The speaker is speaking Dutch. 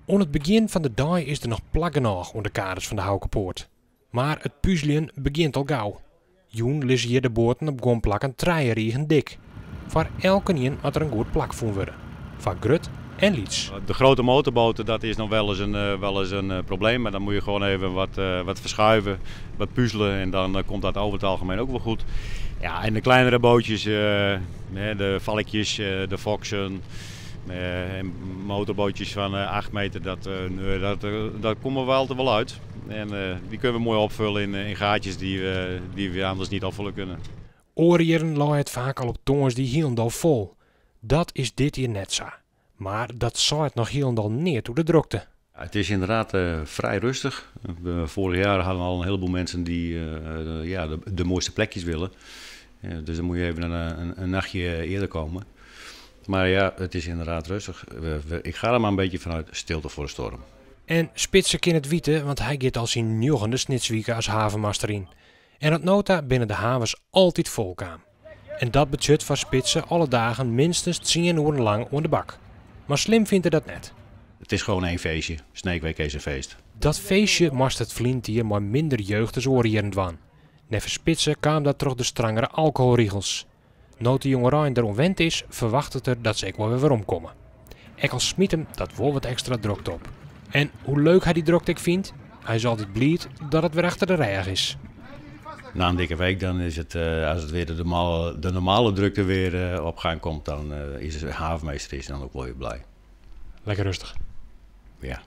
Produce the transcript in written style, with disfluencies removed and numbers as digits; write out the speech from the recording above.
Aan het begin van de dag is er nog plaggenog onder de kaders van de Houkenpoort. Maar het puzzelen begint al gauw. Joen lis hier de boorten op grond plakken riegen dik. Voor elke een moet er een goed plak voor worden. Van Grut en Liets. De grote motorboten, dat is nog wel eens een probleem. Maar dan moet je gewoon even wat verschuiven, wat puzzelen en dan komt dat over het algemeen ook wel goed. Ja, en de kleinere bootjes, de valkjes, de Foxen, en motorbootjes van 8 meter, dat komen we altijd wel uit. En die kunnen we mooi opvullen in gaatjes die we anders niet opvullen kunnen. Oorjeren lag het vaak al op tongens die hielendal vol. Dat is dit hier net zo. Maar dat zou het nog hielendal neer toe de drukte. Ja, het is inderdaad vrij rustig. Vorig jaar hadden we al een heleboel mensen die de mooiste plekjes willen. Dus dan moet je even een nachtje eerder komen. Maar ja, het is inderdaad rustig. Ik ga er maar een beetje vanuit stilte voor de storm. En Spitsen kan het weten, want hij gaat al zijn jochende snitswieken als havenmaster in. En het nota binnen de havens altijd vol kwam. En dat budget van Spitsen alle dagen minstens 10 uur lang onder de bak. Maar slim vindt hij dat net. Het is gewoon één feestje. Sneekweek is een feest. Dat feestje moest het vlient hier maar minder jeugd als oorjeren dwan. Neven Spitsen kwam dat toch de strengere alcoholregels. Nood de jongerij er onwend is, verwacht het er dat ze ook wel weer omkomen. Ik als smiet hem dat wel wat extra drokt op. En hoe leuk hij die drokt ik vindt, hij is altijd blij dat het weer achter de rij is. Na een dikke week dan is het, als het weer de normale drukte weer op gang komt, dan is de havenmeester dan ook wel weer blij. Lekker rustig. Ja.